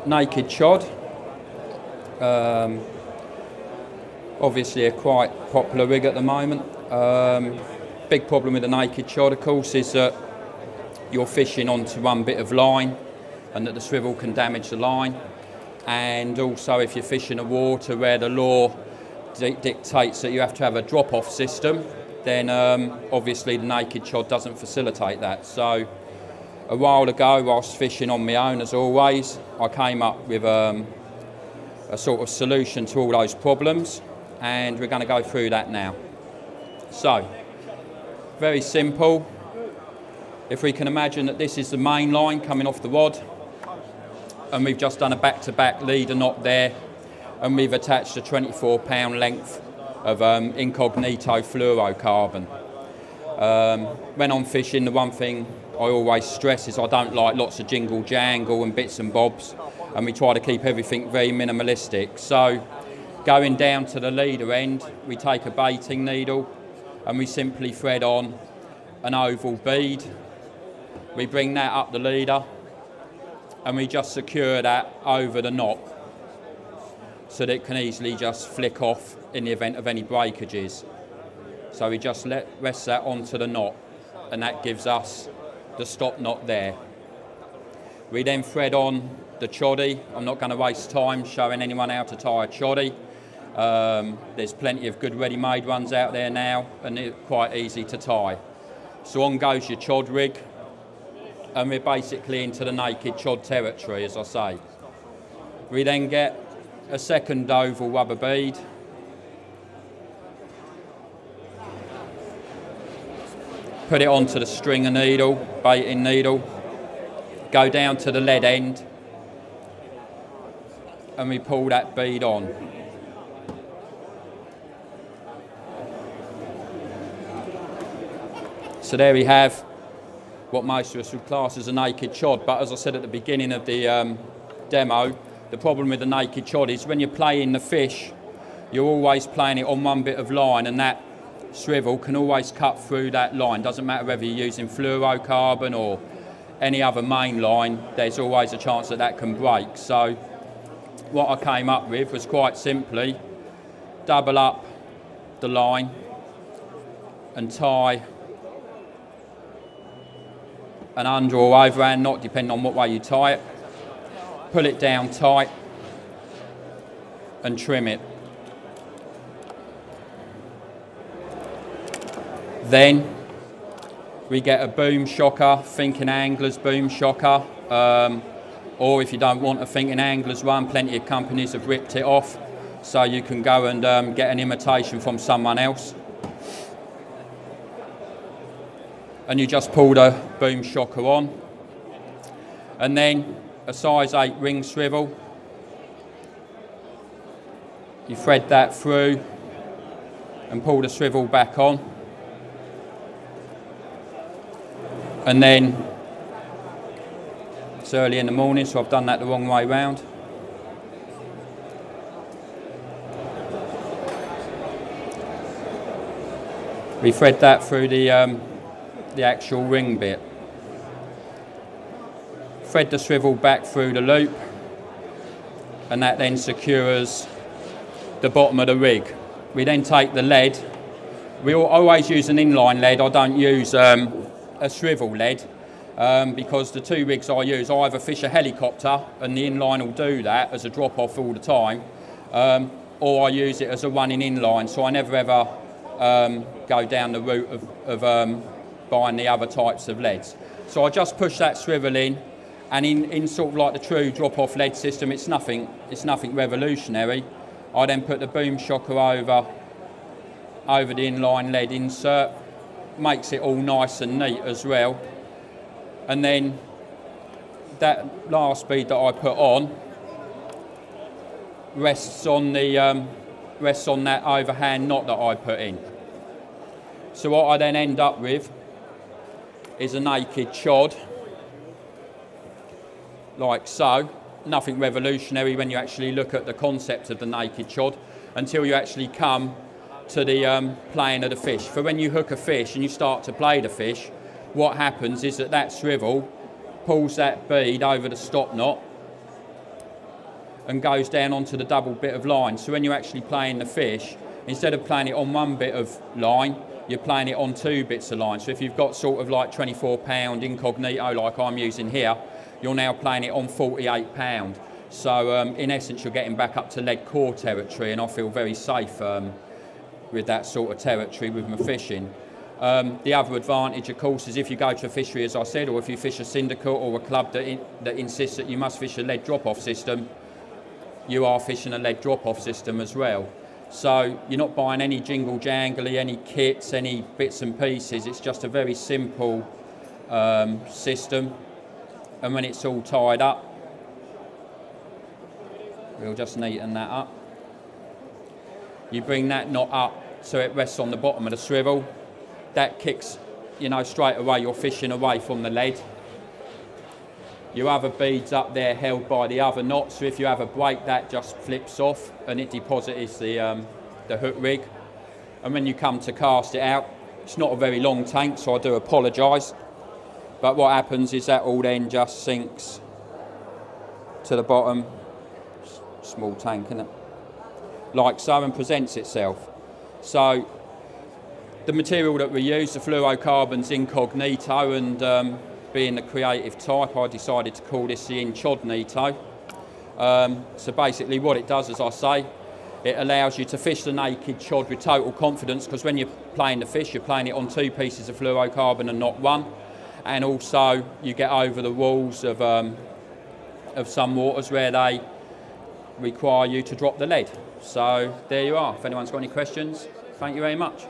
naked chod. Obviously a quite popular rig at the moment. Big problem with the naked chod, of course, is that you're fishing onto one bit of line and that the swivel can damage the line. And also if you're fishing a water where the law dictates that you have to have a drop-off system, then obviously the naked chod doesn't facilitate that. So a while ago, whilst fishing on my own as always, I came up with a sort of solution to all those problems, and we're going to go through that now. So, very simple. If we can imagine that this is the main line coming off the rod, and we've just done a back-to-back leader knot there, and we've attached a 24-pound length of incognito fluorocarbon. When I'm fishing, the one thing I always stress is I don't like lots of jingle jangle and bits and bobs, and we try to keep everything very minimalistic. So going down to the leader end, we take a baiting needle and we simply thread on an oval bead. We bring that up the leader and we just secure that over the knot so that it can easily just flick off in the event of any breakages. So we just rest that onto the knot, and that gives us the stop knot there. We then thread on the choddy. I'm not going to waste time showing anyone how to tie a choddy. There's plenty of good ready-made ones out there now, and they're quite easy to tie. So on goes your chod rig, and we're basically into the naked chod territory, as I say. We then get a second oval rubber bead. Put it onto the stringer needle, baiting needle, go down to the lead end, and we pull that bead on. So there we have what most of us would class as a naked chod, but as I said at the beginning of the demo, the problem with the naked chod is when you're playing the fish, you're always playing it on one bit of line, and that swivel can always cut through that line. Doesn't matter whether you're using fluorocarbon or any other main line, there's always a chance that that can break. So what I came up with was quite simply double up the line and tie an under or overhand knot, depending on what way you tie it. Pull it down tight and trim it. Then we get a boom shocker, thinking angler's boom shocker, or if you don't want a thinking angler's one, plenty of companies have ripped it off, so you can go and get an imitation from someone else. And you just pull the boom shocker on, and then a size 8 ring swivel. You thread that through and pull the swivel back on. And then, it's early in the morning, so I've done that the wrong way round. We thread that through the actual ring bit. Thread the swivel back through the loop, and that then secures the bottom of the rig. We then take the lead. We always use an inline lead. I don't use a swivel lead because the two rigs I use, I either fish a helicopter and the inline will do that as a drop off all the time, or I use it as a running inline, so I never ever go down the route of buying the other types of leads. So I just push that swivel in, and in sort of like the true drop off lead system, it's nothing revolutionary. I then put the boom shocker over the inline lead insert, makes it all nice and neat as well. And then that last bead that I put on rests on that overhand knot that I put in. So what I then end up with is a naked chod, like so. Nothing revolutionary when you actually look at the concept of the naked chod, until you actually come to the playing of the fish. For when you hook a fish and you start to play the fish, what happens is that swivel pulls that bead over the stop knot, and goes down onto the double bit of line. So when you're actually playing the fish, instead of playing it on one bit of line, you're playing it on 2 bits of line. So if you've got sort of like 24-pound incognito like I'm using here, you're now playing it on 48-pound. So in essence, you're getting back up to lead core territory, and I feel very safe with that sort of territory with my fishing. The other advantage, of course, is if you go to a fishery, as I said, or if you fish a syndicate or a club that insists that you must fish a lead drop-off system, you are fishing a lead drop-off system as well. So you're not buying any jingle-jangly, any kits, any bits and pieces. It's just a very simple system. And when it's all tied up, we'll just neaten that up. You bring that knot up so it rests on the bottom of the swivel. That kicks, you know, straight away you're fishing away from the lead. Your other bead's up there held by the other knot, so if you have a break, that just flips off and it deposits the hook rig. And when you come to cast it out, it's not a very long tank, so I do apologise. But what happens is that all then just sinks to the bottom, small tank, isn't it? Like so, and presents itself. So the material that we use, the fluorocarbon's incognito, and being the creative type, I decided to call this the inchodnito. So basically what it does, as I say, it allows you to fish the naked chod with total confidence, because when you're playing the fish, you're playing it on 2 pieces of fluorocarbon and not 1. And also you get over the walls of some waters where they require you to drop the lead. So there you are. If anyone's got any questions, thank you very much.